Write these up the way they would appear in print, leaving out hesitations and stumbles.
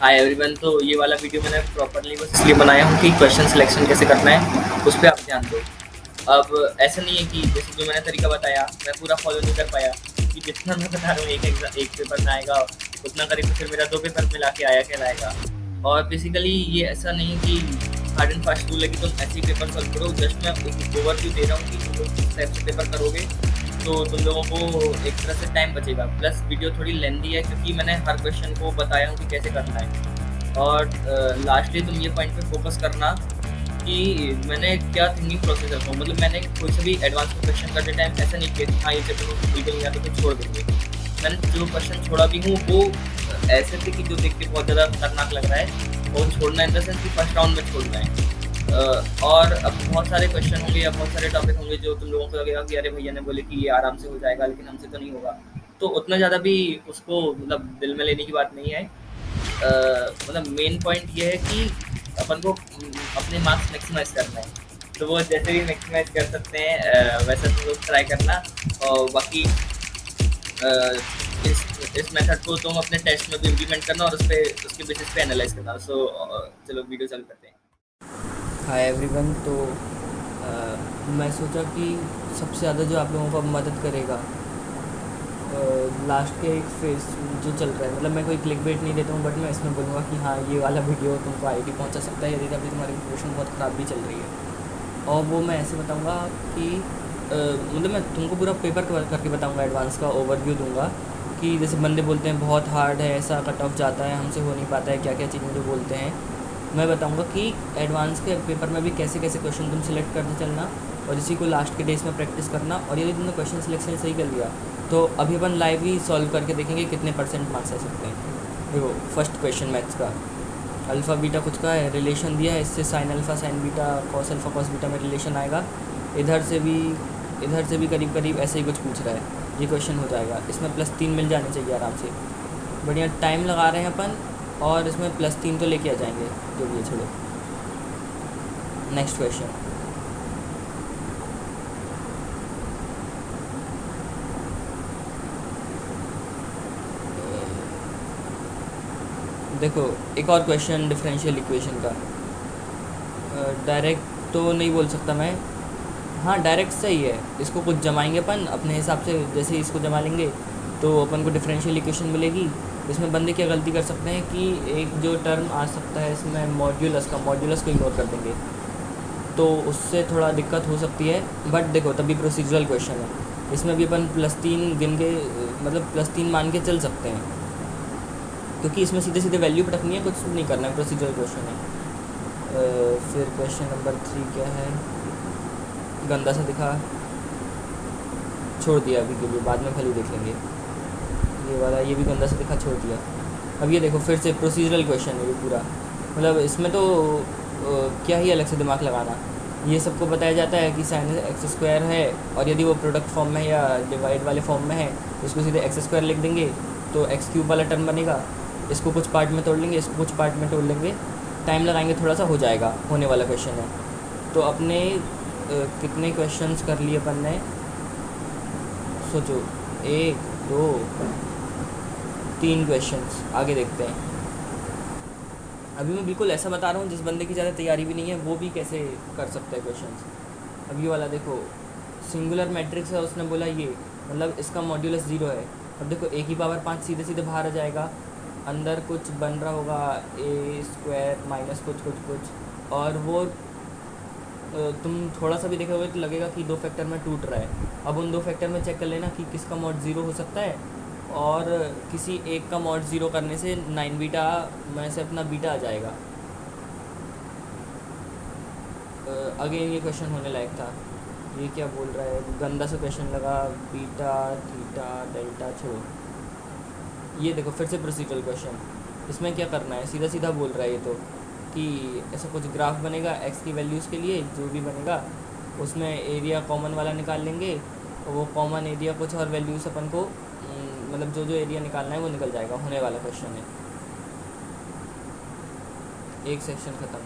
Hi everyone. तो ये वाला वीडियो मैंने प्रॉपर्ली बस इसलिए बनाया हूँ कि क्वेश्चन सिलेक्शन कैसे करना है उस पर आप ध्यान दो। अब ऐसा नहीं है कि जैसे जो मैंने तरीका बताया मैं पूरा फॉलो नहीं कर पाया, क्योंकि जितना मैं बता रहा हूँ एक पेपर में आएगा उतना करीब तो फिर मेरा 2 पेपर मिला के आया कहलाएगा। और बेसिकली ये ऐसा नहीं है कि हार्ड एंड फास्ट रूल है कि तुम ऐसे ही पेपर सॉल्व करो। जस्ट मैं एक ओवरव्यू दे रहा हूँ कि तुम लोग किस टाइप से पेपर करोगे, तो तुम लोगों को एक तरह से टाइम बचेगा। प्लस वीडियो थोड़ी लेंदी है क्योंकि मैंने हर क्वेश्चन को बताया हूँ कि कैसे करना है। और लास्टली तुम ये पॉइंट पे फोकस करना कि मैंने क्या थिंकिंग प्रोसेस रखा हूँ। मतलब मैंने कोई सा भी एडवांस क्वेश्चन करते टाइम ऐसा नहीं किया कि हाँ ये चैप्टर बिल्कुल नहीं आता तो छोड़ देंगे। मैंने जो क्वेश्चन छोड़ा भी हूँ वो ऐसे थे कि जो देख के बहुत ज़्यादा खतरनाक लग रहा है और छोड़ना इन द सेंस कि फर्स्ट राउंड में छोड़ना है। और अब बहुत सारे क्वेश्चन होंगे या बहुत सारे टॉपिक होंगे जो तुम लोगों को लगेगा कि अरे भैया ने बोले कि ये आराम से हो जाएगा लेकिन हमसे तो नहीं होगा। तो उतना ज़्यादा भी उसको मतलब दिल में लेने की बात नहीं है। मतलब मेन पॉइंट ये है कि अपन को अपने मार्क्स मैक्सिमाइज करना है। तो वो जैसे भी मैक्सिमाइज कर सकते हैं वैसा तुम लोग ट्राई करना। और बाकी अ, इस मेथड को तुम अपने टेस्ट में भी इम्प्लीमेंट करना और उसके बेसिस पे एनालाइज करना। सो चलो वीडियो चालू करते हैं। Hi everyone. तो मैं सोचा कि सबसे ज़्यादा जो आप लोगों को मदद करेगा लास्ट के एक फेज जो चल रहा है, मतलब मैं कोई क्लिक बेट नहीं देता हूँ, बट मैं इसमें बोलूँगा कि हाँ ये वाला वीडियो तुमको आईडी पहुँचा सकता है यदि अभी तुम्हारी प्रिपरेशन बहुत ख़राब भी चल रही है। और वो मैं ऐसे बताऊँगा कि मतलब मैं तुमको पूरा पेपर करके बताऊँगा, एडवांस का ओवरव्यू दूंगा कि जैसे बंदे बोलते हैं बहुत हार्ड है, ऐसा कट ऑफ जाता है, हमसे हो नहीं पाता है, क्या क्या चीज़ें जो बोलते हैं। मैं बताऊंगा कि एडवांस के पेपर में भी कैसे कैसे क्वेश्चन तुम सिलेक्ट करते चलना और इसी को लास्ट के डेज में प्रैक्टिस करना। और यदि तुमने क्वेश्चन सिलेक्शन सही कर लिया तो अभी अपन लाइव ही सॉल्व करके देखेंगे कितने परसेंट मार्क्स आ सकते हैं। देखो फर्स्ट क्वेश्चन मैथ्स का, अल्फ़ा बीटा कुछ का है, रिलेशन दिया है, इससे sine alpha sine beta cos alpha cos beta में रिलेशन आएगा। इधर से भी करीब करीब ऐसे ही कुछ पूछ रहा है, ये क्वेश्चन हो जाएगा। इसमें +3 मिल जाने चाहिए आराम से। बढ़िया टाइम लगा रहे हैं अपन और इसमें +3 तो लेके आ जाएंगे, जो भी है छोड़ो। नेक्स्ट क्वेश्चन, देखो एक और क्वेश्चन डिफरेंशियल इक्वेशन का। डायरेक्ट तो नहीं बोल सकता मैं, हाँ डायरेक्ट सही है। इसको कुछ जमाएंगे अपन अपने हिसाब से, जैसे इसको जमा लेंगे तो अपन को डिफरेंशियल इक्वेशन मिलेगी। इसमें बंदे क्या गलती कर सकते हैं कि एक जो टर्म आ सकता है इसमें मॉड्यूलस का, मॉड्यूलस को इग्नोर कर देंगे तो उससे थोड़ा दिक्कत हो सकती है। बट देखो तभी प्रोसीजरल क्वेश्चन है, इसमें भी अपन +3 गिन के मतलब +3 मान के चल सकते हैं, क्योंकि इसमें सीधे सीधे वैल्यू पटकनी है, कुछ नहीं करना है, प्रोसीजरल क्वेश्चन है। फिर क्वेश्चन नंबर 3 क्या है, गंदा सा दिखा, छोड़ दिया अभी के लिए, बाद में खाली देख लेंगे। ये वाला ये भी गंदा सा दिखा, छोड़ दिया। अब ये देखो फिर से प्रोसीजरल क्वेश्चन है ये पूरा, मतलब इसमें तो क्या ही अलग से दिमाग लगाना। ये सबको बताया जाता है कि साइन एक्स स्क्वायर है और यदि वो प्रोडक्ट फॉर्म में है या डिवाइड वाले फॉर्म में है तो इसको सीधे एक्स स्क्वायर लिख देंगे तो एक्स क्यूब वाला टर्म बनेगा। इसको कुछ पार्ट में तोड़ लेंगे, इसको कुछ पार्ट में तोड़ लेंगे, टाइम लगाएंगे थोड़ा सा, हो जाएगा, होने वाला क्वेश्चन है। तो अपने कितने क्वेश्चंस कर लिए अपन ने, सोचो, 1 2 3 क्वेश्चंस। आगे देखते हैं। अभी मैं बिल्कुल ऐसा बता रहा हूँ जिस बंदे की ज़्यादा तैयारी भी नहीं है वो भी कैसे कर सकता है क्वेश्चंस। अब ये वाला देखो, सिंगुलर मैट्रिक्स है, उसने बोला ये मतलब इसका मॉड्यूलस 0 है। अब देखो a⁵ सीधे सीधे बाहर आ जाएगा, अंदर कुछ बन रहा होगा a² माइनस कुछ कुछ कुछ, और वो तुम थोड़ा सा भी देखोगे तो लगेगा कि 2 फैक्टर में टूट रहा है। अब उन 2 फैक्टर में चेक कर लेना कि किसका मॉड 0 हो सकता है, और किसी एक का मॉड 0 करने से 9 बीटा में से अपना बीटा आ जाएगा। अगेन ये क्वेश्चन होने लायक था। ये क्या बोल रहा है, गंदा सा क्वेश्चन लगा, बीटा थीटा डेल्टा, छोड़ो। ये देखो फिर से प्रोसीजरल क्वेश्चन, इसमें क्या करना है, सीधा सीधा बोल रहा है ये तो कि ऐसा कुछ ग्राफ बनेगा एक्स की वैल्यूज़ के लिए, जो भी बनेगा उसमें एरिया कॉमन वाला निकाल लेंगे और वो कॉमन एरिया कुछ और वैल्यूज़ अपन को मतलब जो जो एरिया निकालना है वो निकल जाएगा, होने वाला क्वेश्चन है। एक सेक्शन ख़त्म।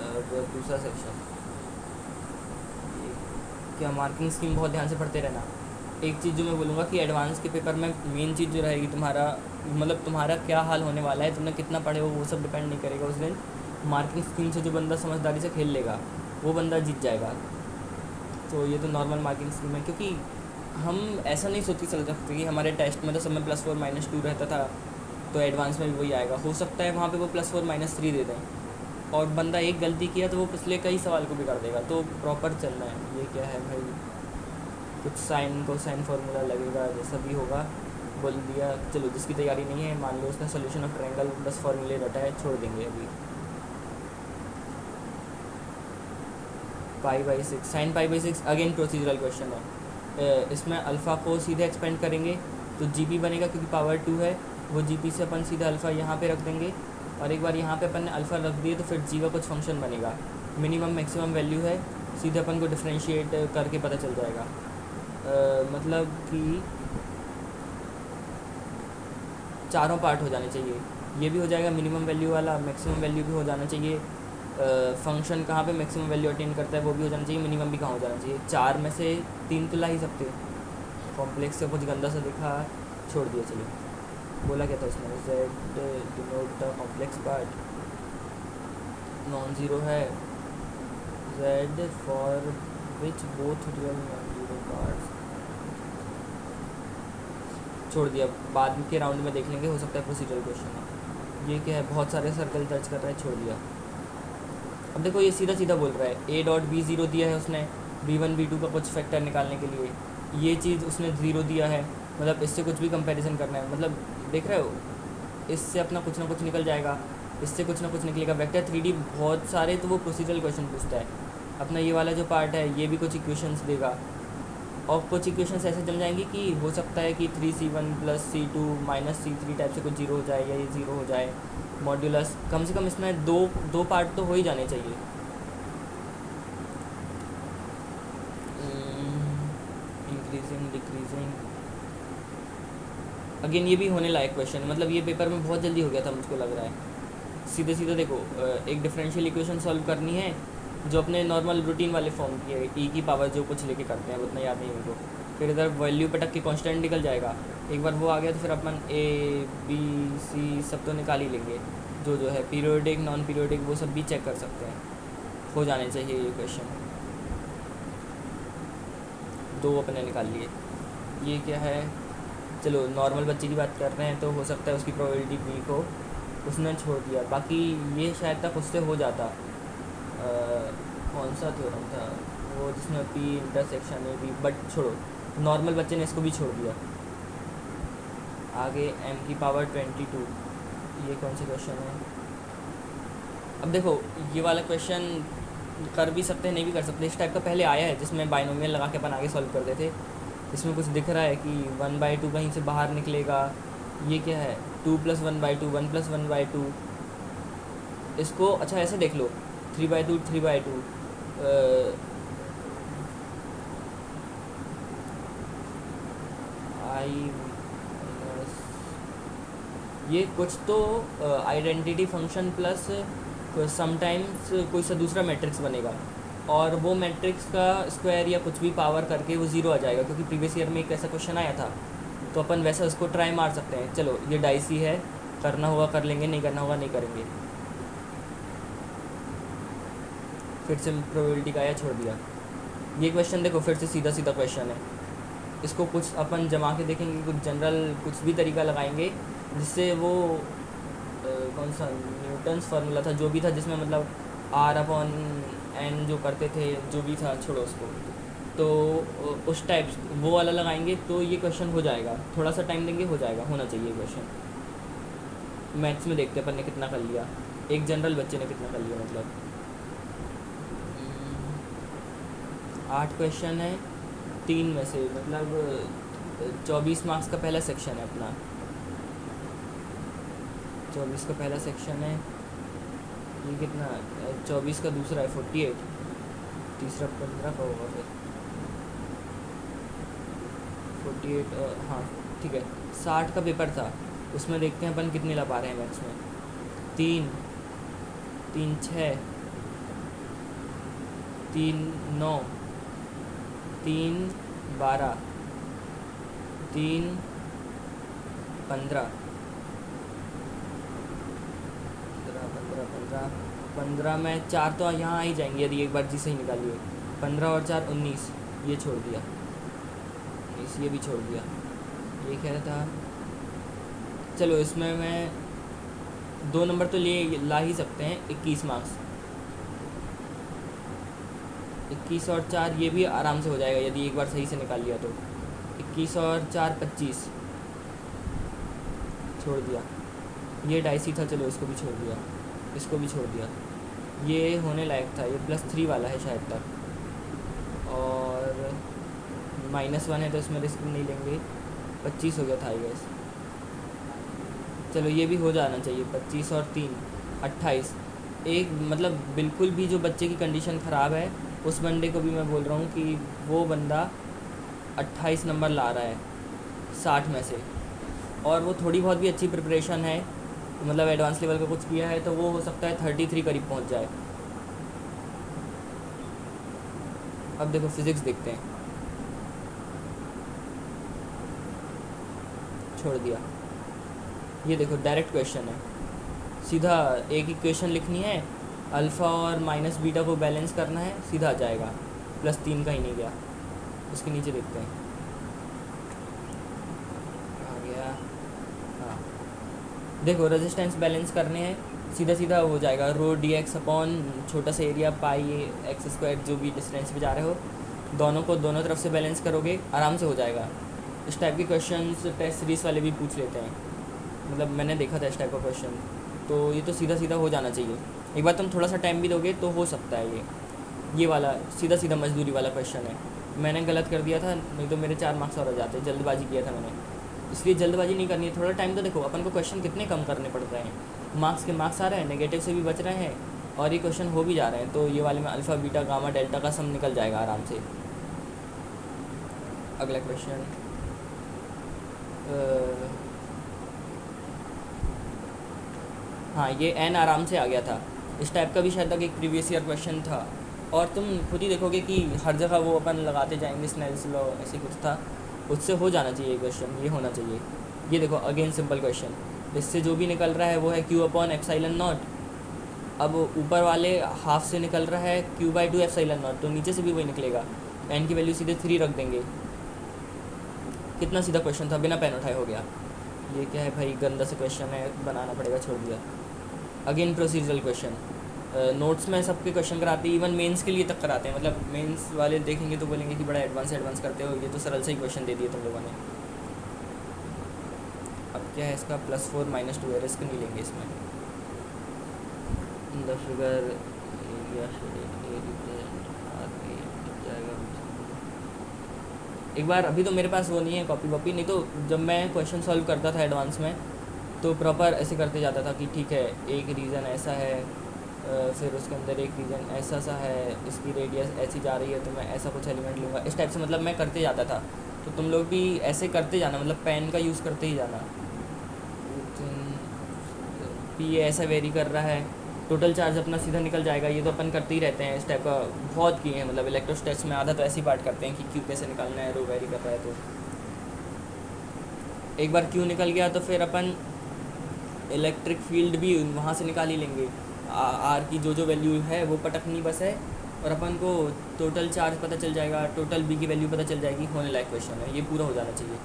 अब दूसरा सेक्शन, क्या मार्किंग स्कीम बहुत ध्यान से पढ़ते रहना। एक चीज़ जो मैं बोलूँगा कि एडवांस के पेपर में मेन चीज़ जो रहेगी तुम्हारा मतलब तुम्हारा क्या हाल होने वाला है, तुमने कितना पढ़े हो वो सब डिपेंड नहीं करेगा उस दिन। मार्किंग स्कीम से जो बंदा समझदारी से खेल लेगा वो बंदा जीत जाएगा। तो ये तो नॉर्मल मार्किंग स्कीम है, क्योंकि हम ऐसा नहीं सोच के चल सकते कि हमारे टेस्ट में तो सब में +4 -2 रहता था, तो एडवांस में भी वही आएगा। हो सकता है वहाँ पे वो +4 -3 दे दें, और बंदा एक गलती किया तो वो पिछले कई सवाल को बिगाड़ देगा। तो प्रॉपर चलना है। ये क्या है भाई, कुछ साइन को साइन फार्मूला लगेगा, जैसा भी होगा बोल दिया। चलो जिसकी तैयारी नहीं है, मान लो उसने सोल्यूशन ऑफ ट्रायंगल 10 फार्मूले रटा है, छोड़ देंगे अभी। π/6 साइन π/6 अगेन प्रोसीजरल क्वेश्चन है। इसमें अल्फ़ा को सीधे एक्सपेंड करेंगे तो जीपी बनेगा, क्योंकि पावर 2 है। वो जीपी से अपन सीधा अल्फ़ा यहाँ पे रख देंगे, और एक बार यहाँ पे अपन ने अल्फ़ा रख दिए तो फिर जी का कुछ फंक्शन बनेगा। मिनिमम मैक्सिमम वैल्यू है, सीधे अपन को डिफ्रेंशिएट करके पता चल जाएगा। मतलब कि चारों पार्ट हो जाने चाहिए। ये भी हो जाएगा मिनिमम वैल्यू वाला, मैक्सिमम वैल्यू भी हो जाना चाहिए। फंक्शन कहाँ पे मैक्सिमम वैल्यू अटेन करता है वो भी हो जाना चाहिए, मिनिमम भी कहाँ हो जाना चाहिए। 4 में से 3 तो ला ही सकते। कॉम्प्लेक्स से कुछ गंदा सा दिखा, छोड़ दिया। चलिए, बोला क्या था उसमें, Z denote the complex part, non zero है Z for which both real non zero parts. छोड़ दिया, बाद के राउंड में देख लेंगे, हो सकता है प्रोसीजरल क्वेश्चन है। ये क्या है, बहुत सारे सर्कल टच कर रहा है, छोड़ दिया। अब देखो ये सीधा सीधा बोल रहा है a.b0 दिया है उसने b1 b2 का कुछ फैक्टर निकालने के लिए। ये चीज़ उसने 0 दिया है, मतलब इससे कुछ भी कंपैरिजन करना है। मतलब देख रहे हो, इससे अपना कुछ ना कुछ निकल जाएगा, इससे कुछ ना कुछ निकलेगा। वेक्टर 3D बहुत सारे, तो वो प्रोसीजरल क्वेश्चन पूछता है। अपना ये वाला जो पार्ट है ये भी कुछ इक्वेशंस देगा, और कुछ इक्वेशंस ऐसे जम जाएंगी कि हो सकता है कि 3c1 + c2 - c3 टाइप से कुछ 0 हो जाए, या ये 0 हो जाए। मॉड्यूलस कम से कम इसमें दो पार्ट तो हो ही जाने चाहिए। इंक्रीजिंग डिक्रीजिंग, अगेन ये भी होने लायक क्वेश्चन है। मतलब ये पेपर में बहुत जल्दी हो गया था मुझको लग रहा है। सीधे सीधे देखो, एक डिफरेंशियल इक्वेशन सॉल्व करनी है जो अपने नॉर्मल रूटीन वाले फॉर्म की है, e की पावर जो कुछ लेके करते हैं, उतना याद नहीं मेरे को। फिर इधर वैल्यू पे टक के कांस्टेंट निकल जाएगा। एक बार वो आ गया तो फिर अपन a b c सब तो निकाल ही लेंगे, जो है पीरियोडिक नॉन पीरियोडिक वो सब भी चेक कर सकते हैं। हो जाने चाहिए ये क्वेश्चन। 2 अपने निकाल लिए। ये क्या है, चलो नॉर्मल बच्चे की बात कर रहे हैं तो हो सकता है उसकी प्रोबेबिलिटी वीक हो, उसने छोड़ दिया। बाकी ये शायद तक उससे हो जाता। कौन सा थ्योरम था वो जिसमें P इंटरसेक्शन है भी, बट छोड़ो, नॉर्मल बच्चे ने इसको भी छोड़ दिया। आगे m की पावर 22, ये कौन सा क्वेश्चन है। अब देखो ये वाला क्वेश्चन कर भी सकते हैं, नहीं भी कर सकते। इस टाइप का पहले आया है जिसमें बाइनोमियल लगा के अपन आगे सॉल्व करते थे। इसमें कुछ दिख रहा है कि 1/2 कहीं से बाहर निकलेगा। ये क्या है, 2 + 1/2 1 + 1/2। इसको अच्छा ऐसे देख लो, 3/2 3/2। आई ये कुछ तो आइडेंटिटी फंक्शन प्लस समटाइम्स कोई सा दूसरा मैट्रिक्स बनेगा, और वो मैट्रिक्स का स्क्वायर या कुछ भी पावर करके वो 0 आ जाएगा, क्योंकि प्रीवियस ईयर में एक ऐसा क्वेश्चन आया था। तो अपन वैसा उसको ट्राई मार सकते हैं। चलो ये डाइसी है, करना होगा कर लेंगे, नहीं करना होगा नहीं करेंगे। फिर से प्रोबेबिलिटी का आया, छोड़ दिया। ये क्वेश्चन देखो फिर से सीधा सीधा क्वेश्चन है। इसको कुछ अपन जमा के देखेंगे, कुछ जनरल कुछ भी तरीका लगाएंगे जिससे वो कौन सा न्यूटन्स फार्मूला था जो भी था, जिसमें मतलब R/n जो करते थे, जो भी था छोड़ो उसको। तो उस टाइप वो वाला लगाएंगे तो ये क्वेश्चन हो जाएगा। थोड़ा सा टाइम देंगे, हो जाएगा, होना चाहिए क्वेश्चन। मैथ्स में देखते हैं अपन ने कितना कर लिया, एक जनरल बच्चे ने कितना कर लिया। मतलब 8 क्वेश्चन है 3 में से, मतलब 24 मार्क्स का पहला सेक्शन है अपना। 24 का पहला सेक्शन है, ये कितना 24 का दूसरा है 48, तीसरा 15 का होगा फिर 48। हाँ ठीक है, 60 का पेपर था, उसमें देखते हैं अपन कितने ला पा रहे हैं मैथ्स में। 3 3 6 3 9 3 12 3 15 15 15 में 4 तो यहाँ आ ही जाएंगे यदि एक बार जी सही निकालिए। 15 और 4 19, ये छोड़ दिया, 19 ये भी छोड़ दिया। ये कह रहा था, चलो इसमें मैं 2 नंबर तो ले ला ही सकते हैं, 21 मार्क्स। 21 और 4 ये भी आराम से हो जाएगा यदि एक बार सही से निकाल लिया तो। 21 और 4 25, छोड़ दिया। ये डाइसी था, चलो इसको भी छोड़ दिया, इसको भी छोड़ दिया। ये होने लायक था, ये +3 वाला है शायद तक, और -1 है तो इसमें रिस्क नहीं लेंगे। 25 हो गया था आई गेस। चलो ये भी हो जाना चाहिए। 25 और 3 28। एक मतलब बिल्कुल भी जो बच्चे की कंडीशन ख़राब है उस बंदे को भी मैं बोल रहा हूँ कि वो बंदा 28 नंबर ला रहा है 60 में से, और वो थोड़ी बहुत भी अच्छी प्रिपरेशन है, मतलब एडवांस लेवल का कुछ किया है, तो वो हो सकता है 33 करीब पहुँच जाए। अब देखो फिज़िक्स देखते हैं, छोड़ दिया। ये देखो डायरेक्ट क्वेश्चन है, सीधा एक इक्वेशन लिखनी है, अल्फ़ा और माइनस बीटा को बैलेंस करना है, सीधा आ जाएगा। +3 का ही नहीं गया। उसके नीचे देखते हैं, आ गया। हाँ देखो रेजिस्टेंस बैलेंस करने हैं, सीधा सीधा हो जाएगा। रो dx अपॉन छोटा सा एरिया पाई x², जो भी डिस्टेंस पे जा रहे हो, दोनों को दोनों तरफ से बैलेंस करोगे, आराम से हो जाएगा। इस टाइप के क्वेश्चंस टेस्ट सीरीज़ वाले भी पूछ लेते हैं, मतलब मैंने देखा था इस टाइप का क्वेश्चन, तो ये तो सीधा सीधा हो जाना चाहिए। एक बार तुम थोड़ा सा टाइम भी दोगे तो हो सकता है। ये वाला सीधा सीधा मजदूरी वाला क्वेश्चन है। मैंने गलत कर दिया था, नहीं तो मेरे 4 मार्क्स और आ जाते, जल्दबाजी किया था मैंने, इसलिए जल्दबाजी नहीं करनी है। थोड़ा टाइम तो देखो, अपन को क्वेश्चन कितने कम करने पड़ रहे हैं, मार्क्स के मार्क्स आ रहे हैं, नेगेटिव से भी बच रहे हैं, और ये क्वेश्चन हो भी जा रहे हैं, तो ये वाले में अल्फ़ा बीटा गामा डेल्टा का सम निकल जाएगा आराम से। अगला क्वेश्चन, हाँ ये n आराम से आ गया था। इस टाइप का भी शायद तक एक प्रीवियस ईयर क्वेश्चन था, और तुम खुद ही देखोगे कि हर जगह वो अपन लगाते जाएंगे, स्नेल्स लॉ ऐसे कुछ था, उससे हो जाना चाहिए क्वेश्चन, ये होना चाहिए। ये देखो अगेन सिंपल क्वेश्चन, इससे जो भी निकल रहा है वो है Q/ε0। अब ऊपर वाले हाफ से निकल रहा है Q/2 ε0, तो नीचे से भी वही निकलेगा। n की वैल्यू सीधे 3 रख देंगे। कितना सीधा क्वेश्चन था, बिना पेन उठाए हो गया। ये क्या है भाई, गंदा सा क्वेश्चन है, बनाना पड़ेगा, छोड़ दिया। अगेन प्रोसीजरल क्वेश्चन, नोट्स में सबके क्वेश्चन कराते हैं, इवन मेंस के लिए तक कराते हैं, मतलब मेंस वाले देखेंगे तो बोलेंगे कि बड़ा एडवांस करते हो, ये तो सरल से ही क्वेश्चन दे दिए तुम लोगों ने। अब क्या है इसका, +4 -2 है, रिस्क नहीं लेंगे इसमें। इन द फिगर एक बार, अभी तो मेरे पास वो नहीं है कॉपी वॉपी, नहीं तो जब मैं क्वेश्चन सॉल्व करता था एडवांस में तो प्रॉपर ऐसे करते जाता था कि ठीक है एक रीज़न ऐसा है, फिर उसके अंदर एक रीज़न ऐसा सा है, इसकी रेडियस ऐसी जा रही है तो मैं ऐसा कुछ एलिमेंट लूँगा, इस टाइप से मतलब मैं करते जाता था। तो तुम लोग भी ऐसे करते जाना, मतलब पेन का यूज़ करते ही जाना। पी ऐसा वेरी कर रहा है, टोटल चार्ज अपना सीधा निकल जाएगा, ये तो अपन करते ही रहते हैं, इस टाइप का बहुत किए हैं, मतलब इलेक्ट्रोस्टैटिक्स में आधा तो ऐसी पार्ट करते हैं कि क्यू कैसे निकालना है, रो वेरी कर रहा है। तो एक बार क्यू निकल गया तो फिर अपन इलेक्ट्रिक फील्ड भी वहाँ से निकाल ही लेंगे। आर की जो वैल्यू है वो पटकनी बस है, और अपन को टोटल चार्ज पता चल जाएगा, टोटल बी की वैल्यू पता चल जाएगी। होने लायक क्वेश्चन है, ये पूरा हो जाना चाहिए।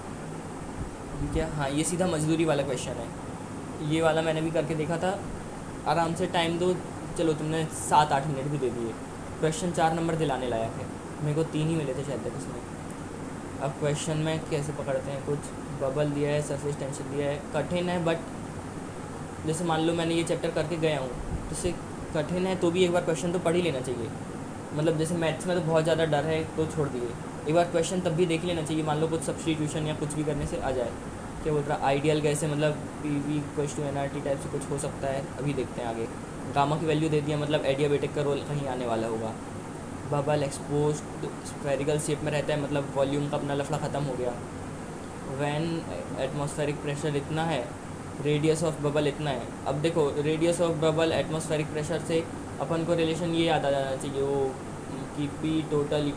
ठीक है, हाँ ये सीधा मजदूरी वाला क्वेश्चन है, ये वाला मैंने भी करके देखा था। आराम से टाइम दो, चलो तुमने 7-8 मिनट भी दे दिए। क्वेश्चन 4 नंबर दिलाने लायक है, मेरे को 3 ही मिले थे शायद तक इसमें। अब क्वेश्चन में कैसे पकड़ते हैं, कुछ बबल दिया है, सरफेस टेंशन दिया है, कठिन है, बट जैसे मान लो मैंने ये चैप्टर करके गया हूँ तो इससे कठिन है तो भी एक बार क्वेश्चन तो पढ़ ही लेना चाहिए। मतलब जैसे मैथ्स में तो बहुत ज़्यादा डर है तो छोड़ दिए, एक बार क्वेश्चन तब भी देख लेना चाहिए। मान लो कुछ सब्स्टिट्यूशन या कुछ भी करने से आ जाए, क्या बोल रहा है आइडियल कैसे, मतलब PV = NRT टाइप से कुछ हो सकता है, अभी देखते हैं आगे। गामा की वैल्यू दे दिया, मतलब एडियाबेटिक का रोल कहीं आने वाला होगा। बबल एक्सपोज स्फेरिकल शेप में रहता है, मतलब वॉल्यूम का अपना लफड़ा ख़त्म हो गया। वैन एटमॉस्फेरिक प्रेशर इतना है, रेडियस ऑफ बबल इतना है। अब देखो radius of bubble atmospheric pressure से अपन को रिलेशन ये याद आ जाना चाहिए, वो कि P टोटल =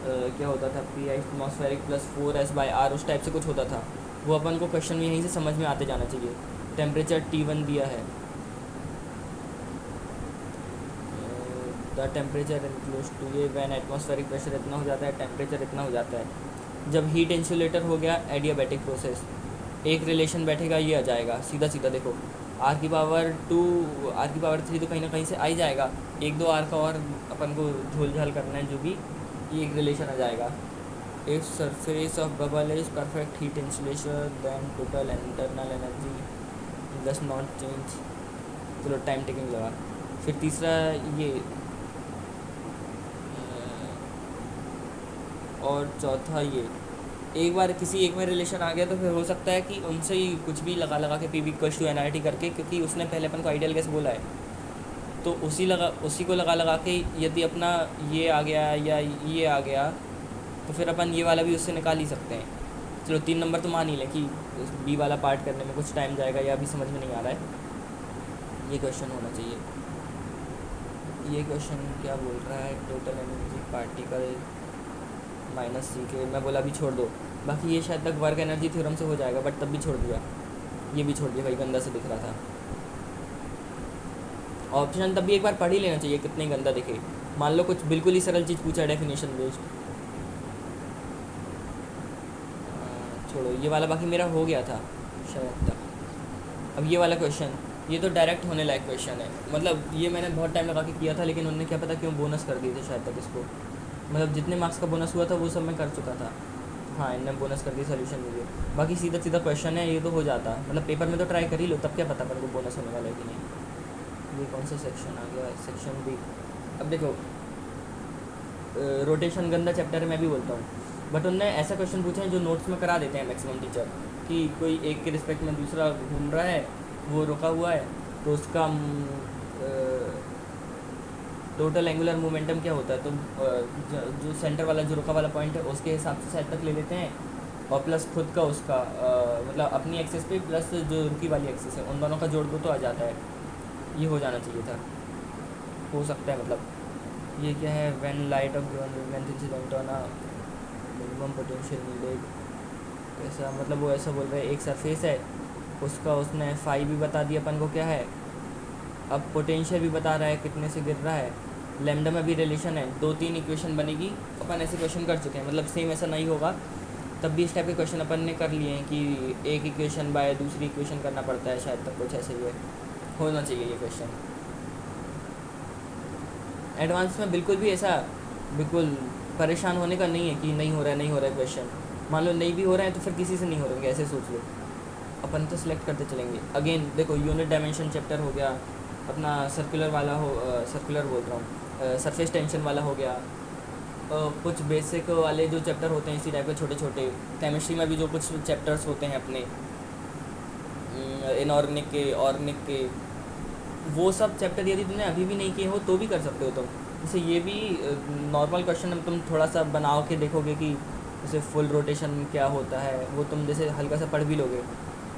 क्या होता था, P एटमॉस्फेरिक + 4s/r, उस टाइप से कुछ होता था। वो अपन को क्वेश्चन में यहीं से समझ में आते जाना चाहिए। टेम्परेचर T1 दिया है, द टेम्परेचर इनक्लूज टू, ये वैन एटमॉस्फेरिक प्रेशर इतना हो जाता है, टेम्परेचर इतना हो जाता है। जब हीट इंसुलेटर हो गया, एडियाबैटिक प्रोसेस, एक रिलेशन बैठेगा, ये आ जाएगा सीधा सीधा। देखो आर की पावर 2 आर की पावर 3 तो कहीं ना कहीं से आ ही जाएगा, एक दो आर का और अपन को झोल झाल करना है जो भी, ये एक रिलेशन आ जाएगा। If surface of bubble is perfect heat insulation then total internal energy does not change. चलो टाइम टेकिंग लगा। फिर तीसरा ये और चौथा ये, एक बार किसी एक में रिलेशन आ गया तो फिर हो सकता है कि उनसे ही कुछ भी लगा लगा के P V equals to N R T करके, क्योंकि उसने पहले अपन को आइडियल गैस बोला है, तो उसी को लगा लगा के यदि अपना ये आ गया या ये आ गया तो फिर अपन ये वाला भी उससे निकाल ही सकते हैं। चलो 3 नंबर तो मान ही लें कि बी वाला पार्ट करने में कुछ टाइम जाएगा या अभी समझ में नहीं आ रहा है। ये क्वेश्चन होना चाहिए। ये क्वेश्चन क्या बोल रहा है, टोटल एनर्जी पार्टिकल माइनस सी के, मैं बोला अभी छोड़ दो, बाकी ये शायद तक वर्क एनर्जी थ्योरम से हो जाएगा, बट तब भी छोड़ दिया, ये भी छोड़ दिया भाई, गंदा से दिख रहा था। ऑप्शन तब भी एक बार पढ़ ही लेना चाहिए, कितने गंदा दिखे। मान लो कुछ बिल्कुल ही सरल चीज़ पूछा, डेफिनेशन बेस्ड, छोड़ो ये वाला, बाकी मेरा हो गया था शायद तक। अब ये वाला क्वेश्चन, ये तो डायरेक्ट होने लायक क्वेश्चन है, मतलब ये मैंने बहुत टाइम लगा के किया था, लेकिन उन्होंने क्या पता क्यों बोनस कर दिए थे शायद तक इसको, मतलब जितने मार्क्स का बोनस हुआ था वो सब मैं कर चुका था। हाँ इनने बोनस कर दिया सोल्यूशन मुझे, बाकी सीधा सीधा क्वेश्चन है, ये तो हो जाता, मतलब पेपर में तो ट्राई कर ही लो, तब क्या पता पर को बोनस होने वाला है कि नहीं। ये कौन सा सेक्शन आ गया, सेक्शन बी। अब देखो रोटेशन गंदा चैप्टर है, मैं भी बोलता हूँ, बट उनने ऐसा क्वेश्चन पूछे हैं जो नोट्स में करा देते हैं मैक्सिमम टीचर, कि कोई एक के रिस्पेक्ट में दूसरा घूम रहा है, वो रुका हुआ है, तो उसका टोटल एंगुलर मोमेंटम क्या होता है, तो जो सेंटर वाला जो रुका वाला पॉइंट है उसके हिसाब से साइड तक ले लेते हैं, और प्लस खुद का उसका मतलब अपनी एक्सेस पे प्लस जो रुकी वाली एक्सेस है, उन दोनों का जोड़ दो तो आ जाता है। ये हो जाना चाहिए था, हो सकता है। मतलब ये क्या है, when light of given wavelength incident on a minimum potential needed, कैसा, मतलब वो ऐसा बोल रहे हैं, एक सरफेस है उसका उसने फाई भी बता दिया अपन को क्या है, अब पोटेंशियल भी बता रहा है कितने से गिर रहा है, लैम्डा में भी रिलेशन है, 2-3 इक्वेशन बनेगी। अपन ऐसे क्वेश्चन कर चुके हैं, मतलब सेम ऐसा नहीं होगा, तब भी इस टाइप के क्वेश्चन अपन ने कर लिए हैं कि एक इक्वेशन बाय दूसरी इक्वेशन करना पड़ता है, शायद तक कुछ ऐसे ही है, होना चाहिए ये क्वेश्चन। एडवांस में बिल्कुल भी ऐसा बिल्कुल परेशान होने का नहीं है कि नहीं हो रहा है क्वेश्चन, मान लो नहीं भी हो रहा है तो फिर किसी से नहीं हो रहा है, ऐसे सोच लो, अपन तो सिलेक्ट करते चलेंगे। अगेन देखो यूनिट डायमेंशन चैप्टर हो गया अपना, सर्कुलर वाला हो, सर्कुलर बोल रहा हूँ, सरफेस टेंशन वाला हो गया, कुछ बेसिक वाले जो चैप्टर होते हैं इसी टाइप के छोटे छोटे, केमिस्ट्री में भी जो कुछ चैप्टर्स होते हैं अपने इनऑर्गेनिक के, ऑर्गेनिक के, वो सब चैप्टर यदि तुमने अभी भी नहीं किए हो तो भी कर सकते हो तुम। जैसे ये भी नॉर्मल क्वेश्चन में तुम थोड़ा सा बनाओ के देखोगे कि जैसे फुल रोटेशन क्या होता है, वो तुम जैसे हल्का सा पढ़ भी लोगे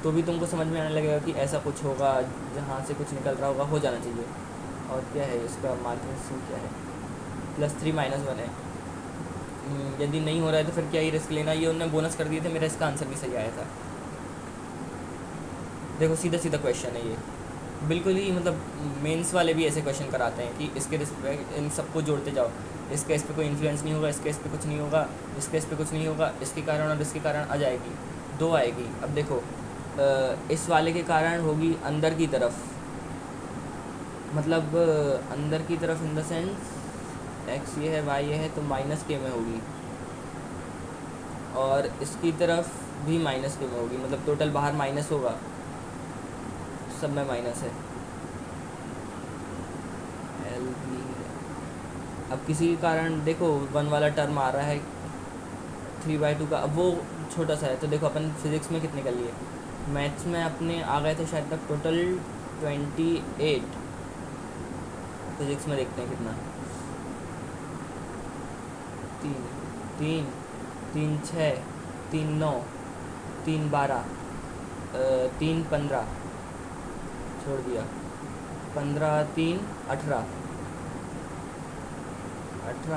तो भी तुमको समझ में आने लगेगा कि ऐसा कुछ होगा, जहाँ से कुछ निकल रहा होगा, हो जाना चाहिए। और क्या है इसका मार्किंग सी क्या है, +3 -1 है। यदि नहीं हो रहा है तो फिर क्या ही रिस्क लेना, ये उन्होंने बोनस कर दिए थे, मेरा इसका आंसर भी सही आया था। देखो सीधा सीधा क्वेश्चन है ये, बिल्कुल ही, मतलब मेंस वाले भी ऐसे क्वेश्चन कराते हैं कि इसके रिस्पेक्ट इन सबको जोड़ते जाओ, इसके इस पर कोई इन्फ्लुएंस नहीं होगा, इसके इस पर कुछ नहीं होगा, इसके इस पर कुछ नहीं होगा, इसके कारण और इसके कारण आ जाएगी, 2 आएगी। अब देखो इस वाले के कारण होगी अंदर की तरफ, मतलब अंदर की तरफ इन द सेंस एक्स ये है वाई ये है तो -k में होगी, और इसकी तरफ भी -k में होगी, मतलब टोटल बाहर माइनस होगा, सब में माइनस है। एल बी, अब किसी के कारण देखो 1 वाला टर्म आ रहा है 3/2 का, अब वो छोटा सा है, तो देखो अपन फिज़िक्स में कितने कर लिए, मैथ्स में अपने आ गए थे शायद तक टोटल 28, फिज़िक्स में देखते हैं कितना, 3 3 6 3 9 3 12 3 15 छोड़ दिया, 15 3 18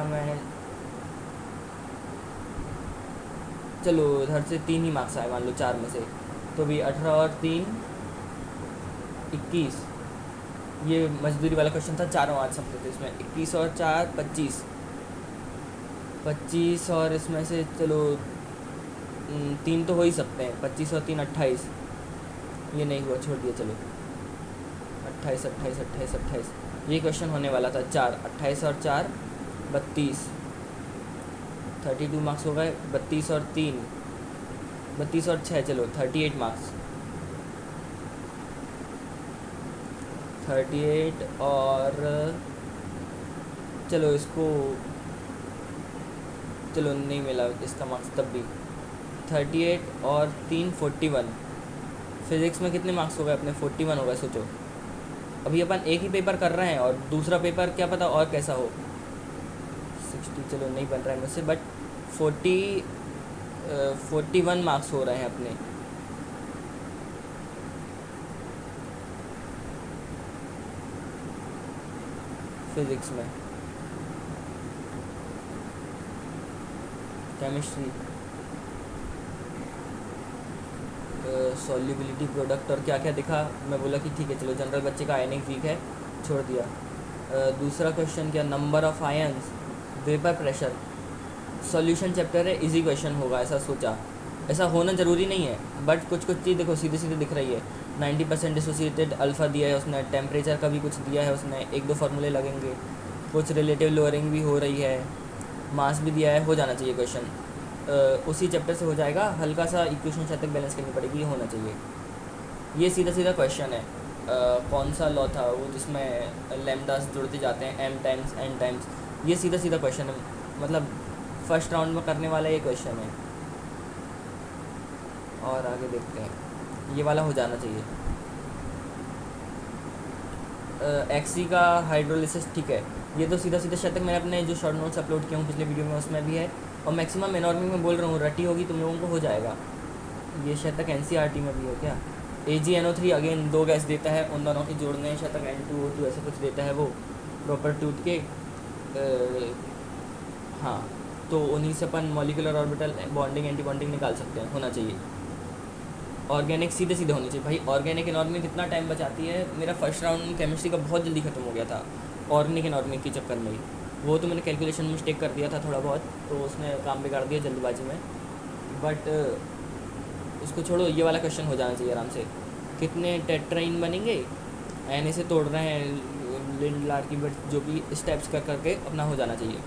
में, चलो उधर से 3 ही मार्क्स आए मान लो 4 में से, तो भी 18 और 3 21, ये मजदूरी वाला क्वेश्चन था, चारों आंसर सकते थे इसमें। 21 और 4 25, 25 और इसमें से चलो 3 तो हो ही सकते हैं, 25 और 3 28, ये नहीं हुआ, छोड़ दिया चलो। 28 28 28 28, ये क्वेश्चन होने वाला था। 4 28 और 4 32, 32 मार्क्स हो गए। 32 और 3 32 और 6 चलो 38 मार्क्स। 38 और चलो इसको, चलो नहीं मिला इसका मार्क्स तब भी। 38 और 3 41। फिज़िक्स में कितने मार्क्स हो गए अपने? 41 हो गए। सोचो अभी अपन एक ही पेपर कर रहे हैं और दूसरा पेपर क्या पता और कैसा हो। 60 चलो नहीं बन रहा है मुझसे, बट 41 मार्क्स हो रहे हैं अपने। फिज़िक्स में, केमिस्ट्री, सॉल्युबिलिटी, प्रोडक्ट और क्या क्या दिखा। मैं बोला कि ठीक है चलो, जनरल बच्चे का आयनिक वीक है, छोड़ दिया। दूसरा क्वेश्चन क्या, number of ions, vapour pressure, solution chapter है, इजी क्वेश्चन होगा ऐसा सोचा। ऐसा होना ज़रूरी नहीं है, बट कुछ कुछ चीज़ देखो सीधे सीधे दिख रही है। 90% एसोसिएटेड अल्फ़ा दिया है उसने, टेम्परेचर का भी कुछ दिया है उसने, एक दो फार्मूले लगेंगे, कुछ रिलेटिव लोअरिंग भी हो रही है, मास भी दिया है, हो जाना चाहिए क्वेश्चन। उसी चैप्टर से हो जाएगा। हल्का सा इक्वेशन शायद तक बैलेंस करनी पड़ेगी, ये होना चाहिए। ये सीधा सीधा क्वेश्चन है। कौन सा लॉ था वो जिसमें लैम्डास जुड़ते जाते हैं एम टाइम्स एन टाइम्स, ये सीधा सीधा क्वेश्चन है, मतलब फर्स्ट राउंड में करने वाला ये क्वेश्चन है। और आगे देखते हैं, ये वाला हो जाना चाहिए। एक्सी का हाइड्रोलिसिस, ठीक है, ये तो सीधा सीधा शायद तक मैंने अपने जो शॉर्ट नोट्स अपलोड किए हूँ पिछले वीडियो में उसमें भी है, और मैक्सिमम एनॉर्मिक में बोल रहा हूँ, रटी होगी तुम लोगों को हो जाएगा। ये शायद तक एनसीईआरटी में भी है क्या। AgNO3 अगेन 2 गैस देता है, उन दोनों के जोड़ने शायद तक N2O2 ऐसा कुछ देता है वो प्रॉपर टूथ के। हाँ, तो उन्हीं से अपन molecular orbital bonding antibonding निकाल सकते हैं, होना चाहिए। ऑर्गेनिक सीधे सीधे होनी चाहिए भाई। ऑर्गेनिक इनऑर्गेनिक कितना टाइम बचाती है। मेरा फर्स्ट राउंड केमिस्ट्री का बहुत जल्दी ख़त्म हो गया था ऑर्गेनिक इनऑर्गेनिक के चक्कर में ही। वो तो मैंने कैलकुलेशन मिस्टेक कर दिया था थोड़ा बहुत, तो उसने काम बिगाड़ दिया जल्दबाजी में। बट उसको छोड़ो, ये वाला क्वेश्चन हो जाना चाहिए आराम से। कितने टेट्राइन बनेंगे, एन से तोड़ रहे हैं लिंडलार की, बट जो भी स्टेप्स कर करके अपना हो जाना चाहिए।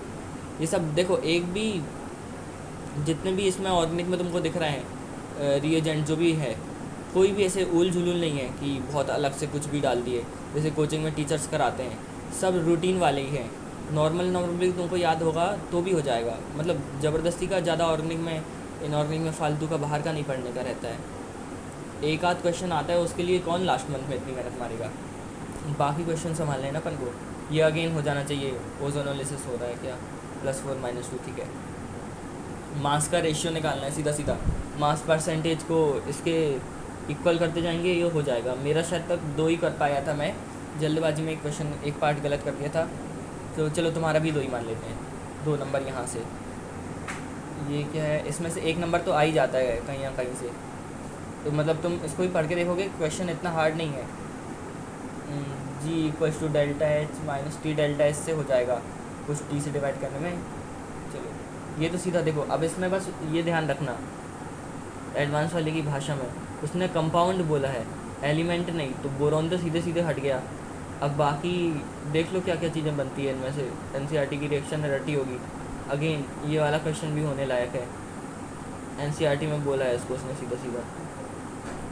ये सब देखो, एक भी जितने भी इसमें ऑर्गेनिक में तुमको दिख रहे हैं रिएजेंट जो भी है, कोई भी ऐसे उल झुलूल नहीं है कि बहुत अलग से कुछ भी डाल दिए जैसे कोचिंग में टीचर्स कराते हैं। सब रूटीन वाले ही हैं। नॉर्मली तुमको याद होगा तो भी हो जाएगा, मतलब ज़बरदस्ती का ज़्यादा ऑर्गेनिक में इनऑर्गेनिक में फालतू का बाहर का नहीं पढ़ने का रहता है। एक आध क्वेश्चन आता है उसके लिए कौन लास्ट मंथ में इतनी मेहनत मारेगा। बाकी क्वेश्चन संभाल लेना अपन को। ये अगेन हो जाना चाहिए। ओजोनोलिसिस हो रहा है क्या, +4 -2, ठीक है। मास का रेशियो निकालना है सीधा सीधा। मास परसेंटेज को इसके इक्वल करते जाएंगे, ये हो जाएगा। मेरा शायद तक 2 ही कर पाया था मैं, जल्दबाजी में एक क्वेश्चन एक पार्ट गलत कर दिया था, तो चलो तुम्हारा भी 2 ही मान लेते हैं। 2 नंबर यहाँ से। ये क्या है, इसमें से 1 नंबर तो आ ही जाता है कहीं ना कहीं से, तो मतलब तुम इसको भी पढ़ के देखोगे, क्वेश्चन इतना हार्ड नहीं है। G = ΔH - T ΔS से हो जाएगा, कुछ T से डिवाइड करने में। चलो ये तो सीधा देखो। अब इसमें बस ये ध्यान रखना, एडवांस वाले की भाषा में उसने कंपाउंड बोला है, एलिमेंट नहीं, तो बोरॉन तो सीधे सीधे हट गया। अब बाकी देख लो क्या क्या चीज़ें बनती है इनमें से। एनसीईआरटी की रिएक्शन रटी होगी। अगेन ये वाला क्वेश्चन भी होने लायक है, एनसीईआरटी में बोला है इसको उसने सीधा सीधा।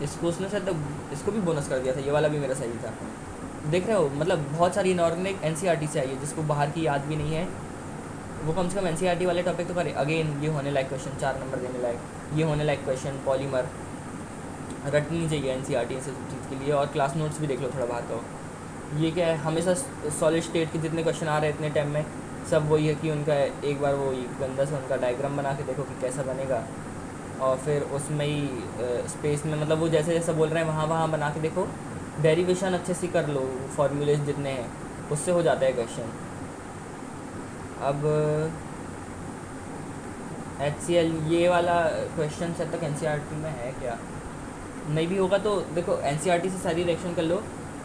इसको उसने शायद इसको भी बोनस कर दिया था, ये वाला भी मेरा सही था। देख रहे हो, मतलब बहुत सारी इनऑर्गेनिक एनसीईआरटी से आई है, जिसको बाहर की याद भी नहीं है वो कम से कम एनसीईआरटी वाले टॉपिक तो करे। अगेन ये होने लायक क्वेश्चन, 4 नंबर देने लायक। ये होने लायक क्वेश्चन, पॉलीमर रटनी चाहिए एनसीईआरटी से चीज़ के लिए। और क्लास नोट्स भी देख लो थोड़ा बाहर का। ये क्या है, हमेशा सॉलिड स्टेट के जितने क्वेश्चन आ रहे हैं इतने टाइम में, सब वही है कि उनका एक बार वो गंदा से उनका डायग्राम बना के देखो कि कैसा बनेगा, और फिर उसमें ही स्पेस में, मतलब वो जैसे जैसे बोल रहे हैं वहाँ बना के देखो। डेरिवेशन अच्छे से कर लो, फॉर्मूलेज जितने हैं उससे हो जाता है क्वेश्चन। अब HCl ये वाला क्वेश्चन शायद तक एनसीईआरटी में है क्या, नहीं भी होगा तो देखो एनसीईआरटी से सारी रिएक्शन कर लो,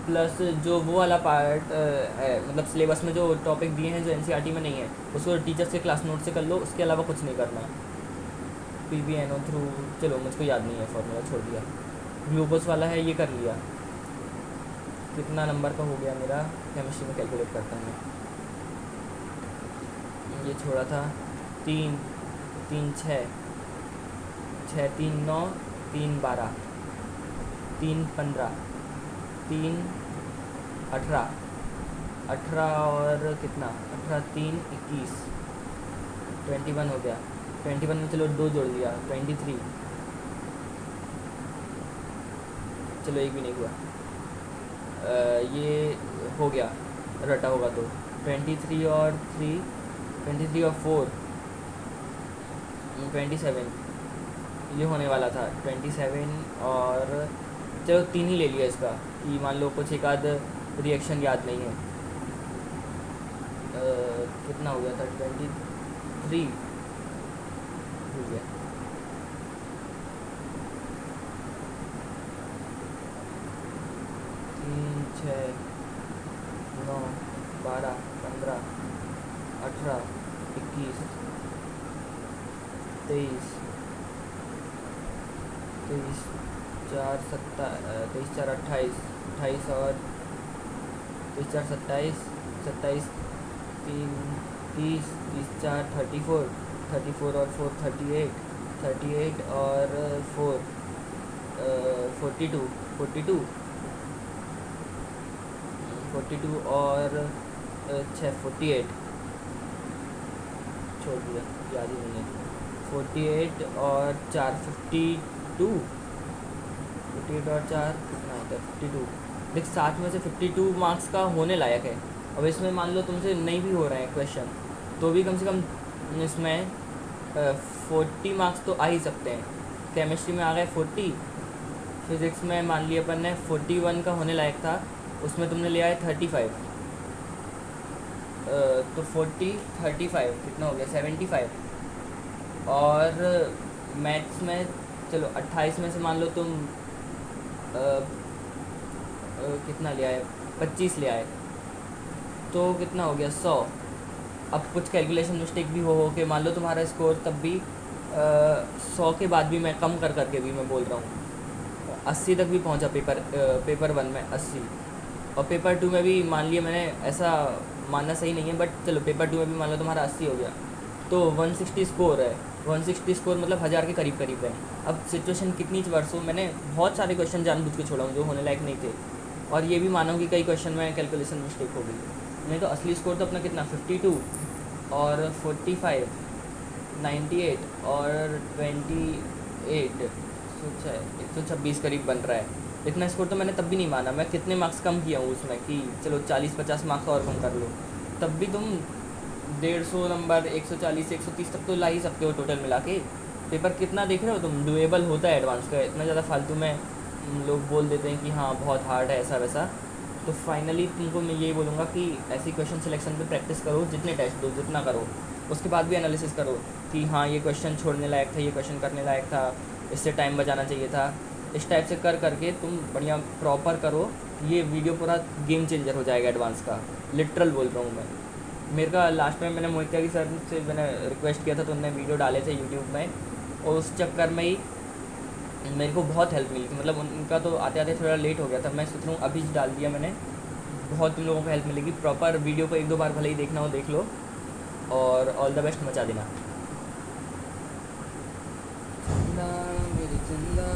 प्लस जो वो वाला पार्ट है, मतलब सिलेबस में जो टॉपिक दिए हैं जो एनसीईआरटी में नहीं है, उसको टीचर से क्लास नोट से कर लो, उसके अलावा कुछ नहीं करना। पीबीएनओ थ्रू, चलो मुझको याद नहीं है फॉर्मूला, छोड़ दिया। ग्लूकोज वाला है, ये कर लिया। कितना नंबर का हो गया मेरा, केमिस्ट्री में कैलकुलेट करता हूँ मैं। ये छोड़ा था 3 3 6 6 3 9 3 12 3 15 3 18 18 और कितना 18 3 21 21 हो गया। 21 में चलो 2 जोड़ दिया 23, चलो एक भी नहीं हुआ। ये हो गया, रटा होगा तो 23 और 3, 23 और 4 27, ये होने वाला था 27। और चलो 3 ही ले लिया इसका, कि मान लो कुछ एक आध रिएक्शन याद नहीं है। कितना हो गया था 23 हो गया। 3 6 9 12 15 18 21 23 23 4 23 4 28 28 और 23 4 27 27 3 30 30 4 34 और 4 38 38 और 4 42 42 42 और 6 48, छोड़ दिया, याद ही नहीं है। 48 और 4 52, 48 और 4 कितना होता है 52। देख 7 में से 52 मार्क्स का होने लायक है। अब इसमें मान लो तुमसे नहीं भी हो रहे हैं क्वेश्चन, तो भी कम से कम इसमें 40 मार्क्स तो आ ही सकते हैं। केमिस्ट्री में आ गए 40, फिज़िक्स में मान लिया अपन ने 41 का होने लायक था, उसमें तुमने लिया है 35, तो 40 35 कितना हो गया 75। और मैथ्स में चलो 28 में से मान लो तुम कितना लिया है 25 लिया है, तो कितना हो गया 100। अब कुछ कैलकुलेशन मिस्टेक भी हो के मान लो तुम्हारा स्कोर तब भी 100 के बाद भी मैं कम कर करके भी मैं बोल रहा हूँ 80 तक भी पहुँचा पेपर 1 में 80। और पेपर 2 में भी मान लिया मैंने, ऐसा मानना सही नहीं है बट चलो पेपर 2 में भी मान लो तुम्हारा 80 हो गया, तो 160 स्कोर है। 160 स्कोर मतलब 1000 के करीब करीब है। अब सिचुएशन कितनी वर्ष हो, मैंने बहुत सारे क्वेश्चन जानबूझ के छोड़ा हूँ जो होने लायक नहीं थे, और ये भी मानो कि कई क्वेश्चन में कैलकुलेशन मिस्टेक हो गई। नहीं तो असली स्कोर तो अपना कितना 52 और 45 98 और 28 126 करीब बन रहा है। इतना स्कोर तो मैंने तब भी नहीं माना। मैं कितने मार्क्स कम किया हूँ उसमें कि चलो 40-50 मार्क्स और कम कर लो, तब भी तुम 150 नंबर 140 130 तक तो ला ही सकते हो टोटल मिला के। पेपर कितना देख रहे हो तुम, डुएबल होता है एडवांस का, इतना ज़्यादा फालतू में लोग बोल देते हैं कि हाँ बहुत हार्ड है ऐसा वैसा। तो फाइनली तुमको मैं यही बोलूँगा कि ऐसी क्वेश्चन सिलेक्शन पे प्रैक्टिस करो, जितने टेस्ट दो जितना करो, उसके बाद भी एनालिसिस करो कि हाँ ये क्वेश्चन छोड़ने लायक था, ये क्वेश्चन करने लायक था, इससे टाइम बचाना चाहिए था। इस टाइप से कर करके तुम बढ़िया प्रॉपर करो, ये वीडियो पूरा गेम चेंजर हो जाएगा एडवांस का, लिटरल बोल रहा हूँ मैं। मेरे का लास्ट में मैंने मोहित त्यागी सर से मैंने रिक्वेस्ट किया था, तो उन्होंने वीडियो डाले थे यूट्यूब में, और उस चक्कर में ही मेरे को बहुत हेल्प मिली थी। मतलब उनका तो आते आते थोड़ा लेट हो गया था, मैं सोच रहा हूँ अभी डाल दिया मैंने, बहुत तुम लोगों को हेल्प मिलेगी। प्रॉपर वीडियो को 1-2 बार भले ही देखना हो देख लो, और ऑल द बेस्ट, मचा देना। जिंदा मेरी जिंदा।